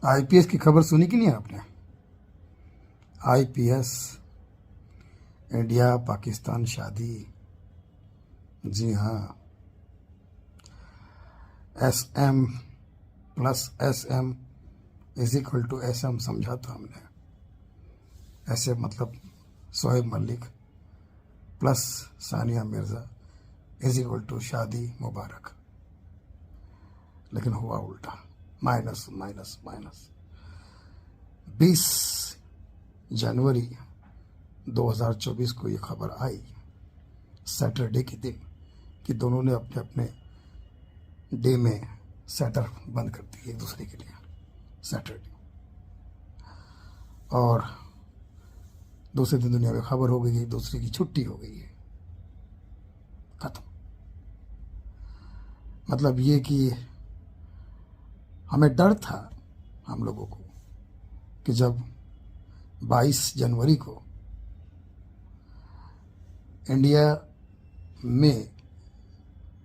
IPS की खबर सुनी कि नहीं आपने? आईपीएस, इंडिया पाकिस्तान शादी। जी हाँ, SM plus SM is equal to SM समझा था हमने। ऐसे मतलब Shoaib Malik plus Sania Mirza is equal to शादी मुबारक। लेकिन हुआ उल्टा, माइनस माइनस माइनस। 20 जनवरी 2024 को ये खबर आई, सैटरडे के दिन, कि दोनों ने अपने अपने डे में सैटर बंद कर दिए एक दूसरे के लिए, सैटरडे। और दूसरे दिन दुनिया में खबर हो गई, एक दूसरे की छुट्टी हो गई है, खत्म। मतलब ये कि हमें डर था हम लोगों को कि जब 22 जनवरी को इंडिया में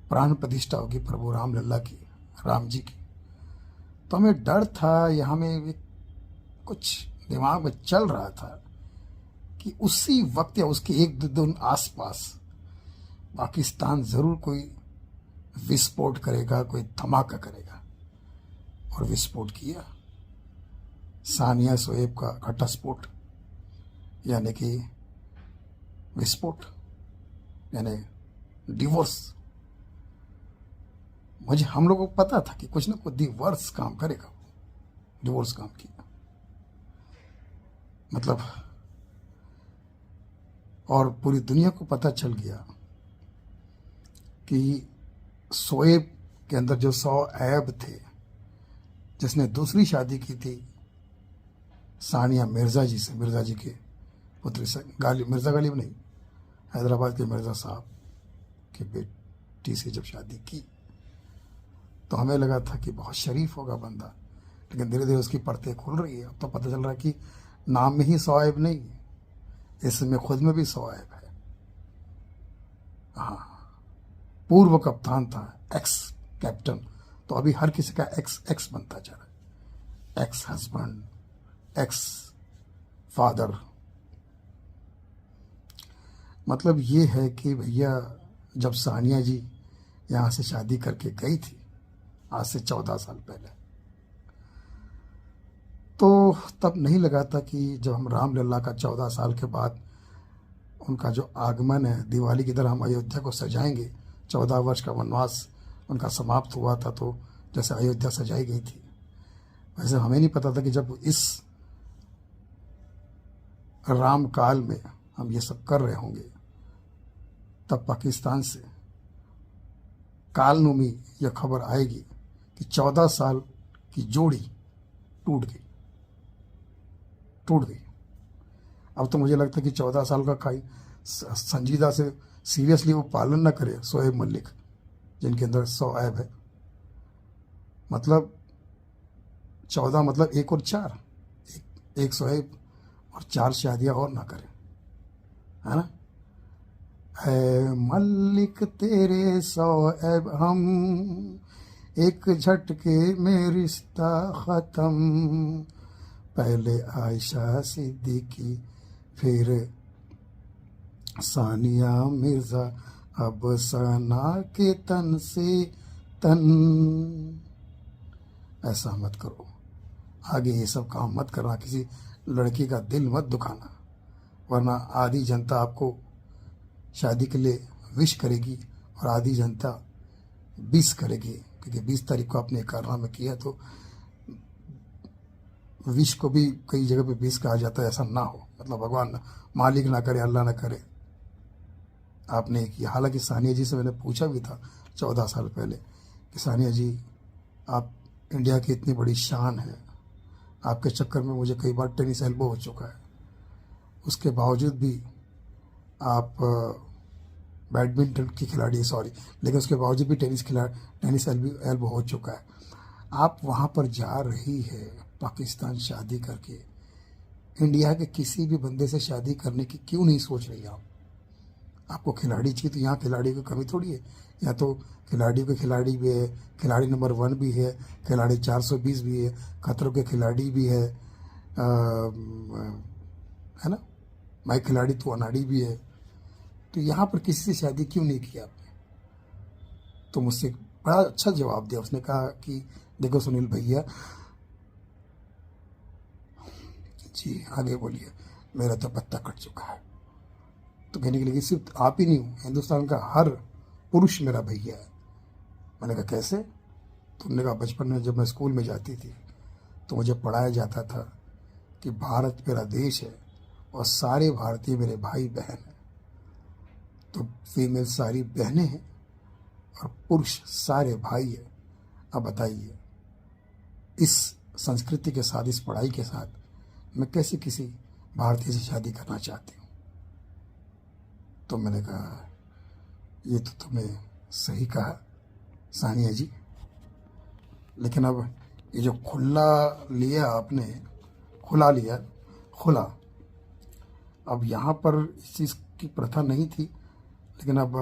प्राण प्रतिष्ठा होगी प्रभु रामलला की, राम जी की, तो हमें डर था, या हमें कुछ दिमाग में चल रहा था कि उसी वक्त या उसके एक दो दिन आसपास पाकिस्तान ज़रूर कोई विस्फोट करेगा, कोई धमाका करेगा। और विस्फोट किया, सानिया शोएब का घटस्फोट, यानी कि विस्फोट, यानी डिवोर्स। मुझे, हम लोगों को पता था कि कुछ ना कुछ डिवोर्स काम करेगा, वो डिवोर्स काम किया मतलब। और पूरी दुनिया को पता चल गया कि शोएब के अंदर जो 100 ऐब थे, जिसने दूसरी शादी की थी सानिया मिर्ज़ा जी से, मिर्ज़ा जी के पुत्री से, मिर्ज़ा गालिब नहीं, हैदराबाद के मिर्ज़ा साहब के बेटी से जब शादी की, तो हमें लगा था कि बहुत शरीफ होगा बंदा। लेकिन धीरे धीरे उसकी परतें खुल रही है। अब तो पता चल रहा है कि नाम में ही 100 ऐब नहीं, इसमें खुद में भी 100 ऐब है। हाँ, पूर्व कप्तान था, एक्स कैप्टन, तो अभी हर किसी का एक्स एक्स बनता जा रहा है। Ex husband, x father. मतलब ये है कि भैया, जब सानिया जी यहाँ से शादी करके गई थी आज से 14 साल पहले, तो तब नहीं लगा था कि जब हम रामलला का 14 साल के बाद उनका जो आगमन है, दिवाली की तरह हम अयोध्या को सजाएंगे। 14 वर्ष का वनवास उनका समाप्त हुआ था, तो जैसे अयोध्या सजाई गई थी, वैसे हमें नहीं पता था कि जब इस राम काल में हम ये सब कर रहे होंगे, तब पाकिस्तान से कालनुमी यह खबर आएगी कि 14 साल की जोड़ी टूट गई, टूट गई। अब तो मुझे लगता है कि 14 साल का खाई संजीदा से, सीरियसली वो पालन ना करे शोएब मलिक, जिनके अंदर 100 ऐब है। मतलब 14 मतलब 1 और 4, एक शोएब और 4 शादियाँ और ना करे, है ना। है मलिक तेरे 100 ऐब हम, एक झटके में रिश्ता ख़त्म। पहले आयशा सिद्दीकी, फिर सानिया मिर्ज़ा, अब सना के तन से तन। ऐसा मत करो, आगे ये सब काम मत करना, किसी लड़की का दिल मत दुखाना, वरना आधी जनता आपको शादी के लिए विश करेगी और आधी जनता बीस करेगी। क्योंकि 20 तारीख को आपने कारनामा किया, तो विश को भी कई जगह पे 20 कहा जाता है। ऐसा ना हो, मतलब भगवान मालिक ना करे, अल्लाह ना करे आपने किया। हालांकि सानिया जी से मैंने पूछा भी था 14 साल पहले कि सानिया जी, आप इंडिया की इतनी बड़ी शान है, आपके चक्कर में मुझे कई बार टेनिस एल्बो हो चुका है, उसके बावजूद भी आप बैडमिंटन की खिलाड़ी, सॉरी, लेकिन उसके बावजूद भी टेनिस एल्बो हो चुका है। आप वहाँ पर जा रही है पाकिस्तान शादी करके, इंडिया के किसी भी बंदे से शादी करने की क्यों नहीं सोच रही आप? आपको खिलाड़ी चाहिए तो यहाँ खिलाड़ी की कमी थोड़ी है। यहाँ तो खिलाड़ी के खिलाड़ी भी है, खिलाड़ी नंबर 1 भी है, खिलाड़ी 420 भी है, खतरों के खिलाड़ी भी है ना, भाई खिलाड़ी तो अनाड़ी भी है। तो यहाँ पर किसी से शादी क्यों नहीं की आपने? तो मुझसे बड़ा अच्छा जवाब दिया। उसने कहा कि देखो सुनील भैया जी, आगे बोलिए, मेरा तो पत्ता कट चुका है। तो कहने के लिए सिर्फ आप ही नहीं हो, हिंदुस्तान का हर पुरुष मेरा भैया है। मैंने कहा कैसे? तो उन्होंने कहा बचपन में जब मैं स्कूल में जाती थी तो मुझे पढ़ाया जाता था कि भारत मेरा देश है और सारे भारतीय मेरे भाई बहन हैं। तो फीमेल सारी बहनें हैं और पुरुष सारे भाई हैं। अब बताइए, इस संस्कृति के साथ, इस पढ़ाई के साथ मैं कैसे किसी भारतीय से शादी करना चाहती हूँ? तो मैंने कहा ये तो तुमने सही कहा सानिया जी, लेकिन अब ये जो खुला लिया आपने, खुला लिया, खुला, अब यहाँ पर इस चीज़ की प्रथा नहीं थी, लेकिन अब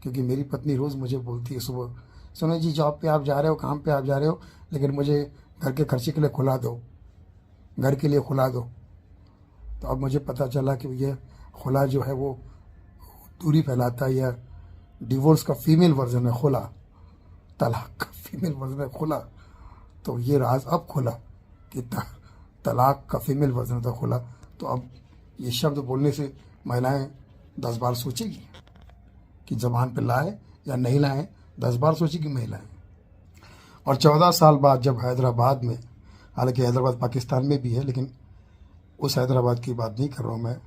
क्योंकि मेरी पत्नी रोज़ मुझे बोलती है सुबह, सुनो जी जॉब पे आप जा रहे हो, काम पे आप जा रहे हो, लेकिन मुझे घर के खर्चे के लिए खुला दो, घर के लिए खुला दो। तो अब मुझे पता चला कि ये खुला जो है वो दूरी फैलाता है, या डिवोर्स का फीमेल वर्जन है खुला, तलाक का फीमेल वर्जन है खुला। तो ये राज अब खुला कि तलाक का फीमेल वर्जन था खुला। तो अब ये शब्द बोलने से महिलाएं 10 बार सोचेगी कि ज़बान पे लाए या नहीं लाए, 10 बार सोचेगी महिलाएं। और 14 साल बाद जब हैदराबाद में, हालांकि हैदराबाद पाकिस्तान में भी है, लेकिन उस हैदराबाद की बात नहीं कर रहा हूँ मैं,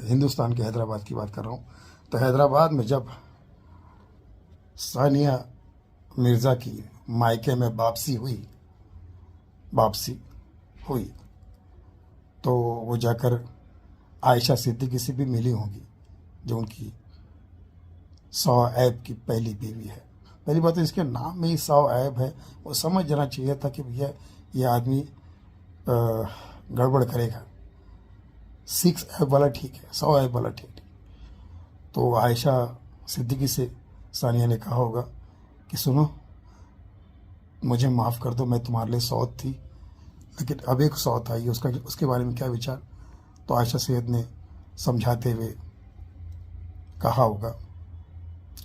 हिंदुस्तान के हैदराबाद की बात कर रहा हूँ। तो हैदराबाद में जब सानिया मिर्ज़ा की मायके में वापसी हुई तो वो जाकर आयशा सिद्दीकी से भी मिली होंगी, जो उनकी 100 ऐब की पहली बीवी है। पहली बात तो इसके नाम में ही 100 ऐब है, वो समझ जाना चाहिए था कि भैया ये आदमी गड़बड़ करेगा। 6 ऐब वाला ठीक है, 100 ऐब वाला ठीक। तो आयशा सिद्दीकी से सानिया ने कहा होगा कि सुनो, मुझे माफ़ कर दो, मैं तुम्हारे लिए सौत थी, लेकिन अब एक सौत आई, उसके बारे में क्या विचार? तो आयशा सैयद ने समझाते हुए कहा होगा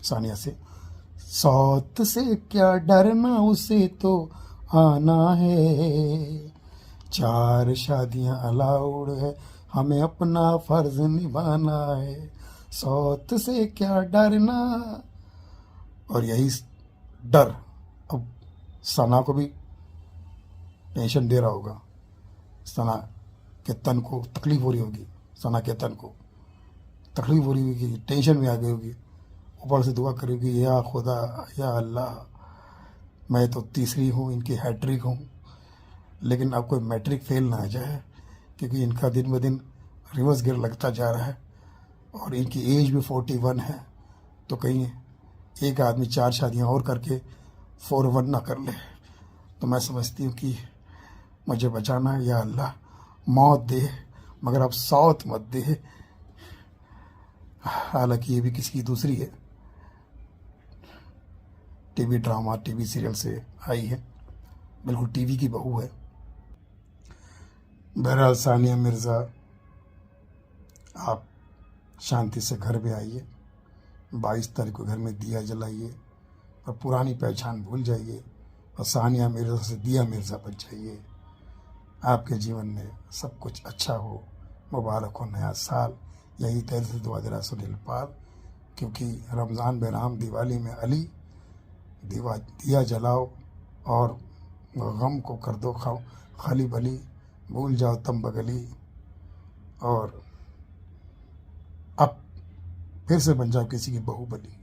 सानिया से, सौत से क्या डरना, उसे तो आना है, 4 शादियां अलाउड है, हमें अपना फर्ज निभाना है, सौत से क्या डरना। और यही डर अब सना को भी टेंशन दे रहा होगा, सना के तन को तकलीफ हो रही होगी, सना के तन को तकलीफ हो रही होगी, टेंशन में आ गई होगी, ऊपर से दुआ करेगी, या खुदा या अल्लाह, मैं तो तीसरी हूँ, इनकी हैट्रिक हूँ, लेकिन अब कोई मैट्रिक फेल ना आ जाए, क्योंकि इनका दिन ब दिन रिवर्स गियर लगता जा रहा है और इनकी एज भी 41 है। तो कहीं एक आदमी 4 शादियाँ और करके 41 ना कर ले। तो मैं समझती हूँ कि मुझे बचाना है, या अल्लाह मौत दे, मगर अब सौत मत दे। हालांकि ये भी किसी की दूसरी है, टीवी ड्रामा, टीवी सीरियल से आई है, बिल्कुल टीवी की बहू है। बहरहाल सानिया मिर्ज़ा, आप शांति से घर में आइए, 22 तारीख को घर में दिया जलाइए और पुरानी पहचान भूल जाइए और सानिया मिर्ज़ा से दिया मिर्ज़ा बन जाइए। आपके जीवन में सब कुछ अच्छा हो, मुबारक हो नया साल। यही तहे से दुआ दे रहा सुनील पाल, क्योंकि रमज़ान बेराम, दिवाली में अली, दिया जलाओ और गम को कर दो खाली बली, भूल जाओ तम बगली, और अब फिर से बन जाओ किसी की बाहुबली।